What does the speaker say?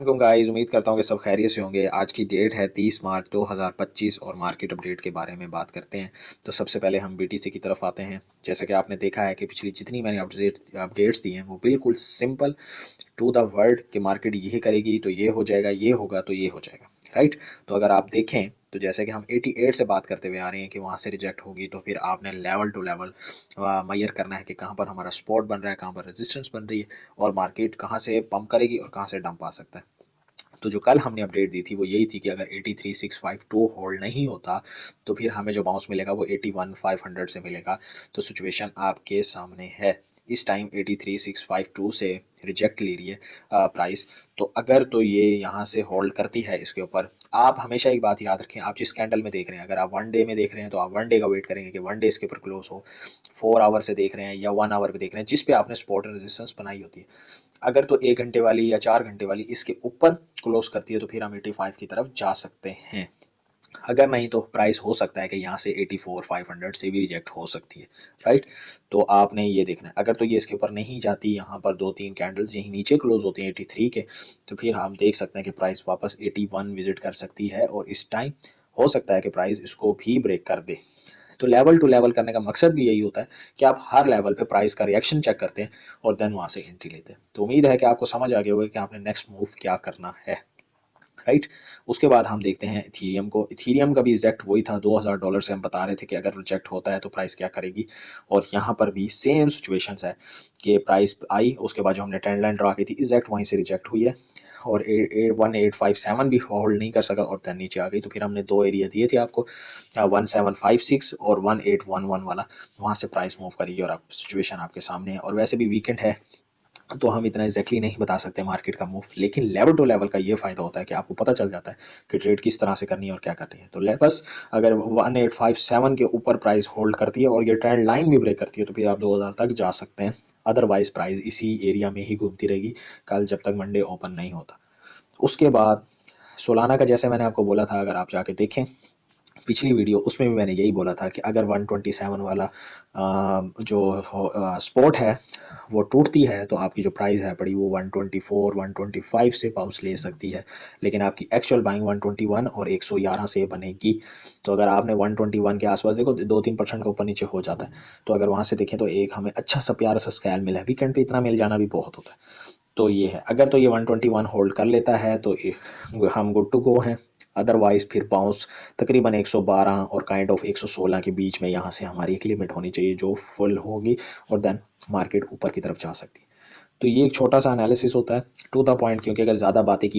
वालेकुम गाइस, उम्मीद करता हूँ कि सब खैरियत से होंगे। आज की डेट है 30 मार्च 2025 और मार्केट अपडेट के बारे में बात करते हैं। तो सबसे पहले हम बीटीसी की तरफ आते हैं। जैसे कि आपने देखा है कि पिछली जितनी मैंने अपडेट्स दी हैं वो बिल्कुल सिंपल टू द वर्ड कि मार्केट ये करेगी तो ये हो जाएगा, ये होगा तो ये हो जाएगा, राइट। तो अगर आप देखें तो जैसे कि हम 88 से बात करते हुए आ रहे हैं कि वहाँ से रिजेक्ट होगी, तो फिर आपने लेवल टू लेवल मैयर करना है कि कहाँ पर हमारा सपोर्ट बन रहा है, कहाँ पर रेजिस्टेंस बन रही है और मार्केट कहाँ से पंप करेगी और कहाँ से डंप आ सकता है। तो जो कल हमने अपडेट दी थी वो यही थी कि अगर 83,652 होल्ड नहीं होता तो फिर हमें जो बाउंस मिलेगा वो 81,500 से मिलेगा। तो सिचुएशन आपके सामने है। इस टाइम 83,652 से रिजेक्ट ले रही है प्राइस। तो अगर तो ये यहाँ से होल्ड करती है इसके ऊपर, आप हमेशा एक बात याद रखें, आप जिस कैंडल में देख रहे हैं, अगर आप वन डे में देख रहे हैं तो आप वन डे का वेट करेंगे कि वन डे इसके ऊपर क्लोज हो। 4 आवर से देख रहे हैं या 1 आवर पे देख रहे हैं, जिस पे आपने सपोर्ट एंड रेजिस्टेंस बनाई होती है, अगर तो 1 घंटे वाली या 4 घंटे वाली इसके ऊपर क्लोज करती है तो फिर हम 85 की तरफ जा सकते हैं। अगर नहीं तो प्राइस हो सकता है कि यहाँ से 84,500 से भी रिजेक्ट हो सकती है, राइट। तो आपने ये देखना है, अगर तो ये इसके ऊपर नहीं जाती, यहाँ पर 2-3 कैंडल्स यहीं नीचे क्लोज होती हैं 83 के, तो फिर हम देख सकते हैं कि प्राइस वापस 81 विजिट कर सकती है और इस टाइम हो सकता है कि प्राइस इसको भी ब्रेक कर दे। तो लेवल टू लेवल करने का मकसद भी यही होता है कि आप हर लेवल पे प्राइस का रिएक्शन चेक करते हैं और देन वहाँ से एंट्री लेते हैं। तो उम्मीद है कि आपको समझ आ गया होगा कि आपने नेक्स्ट मूव क्या करना है, राइट। उसके बाद हम देखते हैं इथीरियम को। इथीरियम का भी एग्जैक्ट वही था, $2,000 से हम बता रहे थे कि अगर रिजेक्ट होता है तो प्राइस क्या करेगी, और यहाँ पर भी सेम सिचुएशन है कि प्राइस आई, उसके बाद जो हमने ट्रेंड लाइन ड्रा की थी एग्जैक्ट वहीं से रिजेक्ट हुई है और 1857 भी होल्ड नहीं कर सका और देन नीचे आ गई। तो फिर हमने दो एरिया दिए थे आपको, 1756 और 1811 वाला, वहाँ से प्राइस मूव करेगी और आप सिचुएशन आपके सामने है। और वैसे भी वीकेंड है तो हम इतना एग्जैक्टली नहीं बता सकते मार्केट का मूव, लेकिन लेवल टू लेवल का ये फायदा होता है कि आपको पता चल जाता है कि ट्रेड किस तरह से करनी है और क्या करनी है। तो बस अगर 1857 के ऊपर प्राइस होल्ड करती है और ये ट्रेंड लाइन भी ब्रेक करती है तो फिर आप 2000 तक जा सकते हैं। अदरवाइज प्राइस इसी एरिया में ही घूमती रहेगी कल जब तक मंडे ओपन नहीं होता। उसके बाद सोलाना का, जैसे मैंने आपको बोला था, अगर आप जाके देखें पिछली वीडियो, उसमें भी मैंने यही बोला था कि अगर 127 वाला जो स्पॉट है वो टूटती है तो आपकी जो प्राइस है पड़ी वो 124 125 से बाउंस ले सकती है, लेकिन आपकी एक्चुअल बाइंग 121 और 111 से बनेगी। तो अगर आपने 121 के आसपास देखो 2-3% का ऊपर नीचे हो जाता है, तो अगर वहाँ से देखें तो एक हमें अच्छा सा प्यारा सा स्कैल मिला है। वीकेंड पे इतना मिल जाना भी बहुत होता है। तो ये है, अगर तो ये 121 होल्ड कर लेता है तो हम गुड टू गो हैं। अदरवाइज फिर बाउंस तकरीबन 112 और काइंड ऑफ 116 के बीच में यहाँ से हमारी एक लिमिट होनी चाहिए जो फुल होगी और देन मार्केट ऊपर की तरफ जा सकती है। तो ये एक छोटा सा एनालिसिस होता है टू द पॉइंट, क्योंकि अगर ज़्यादा बातें की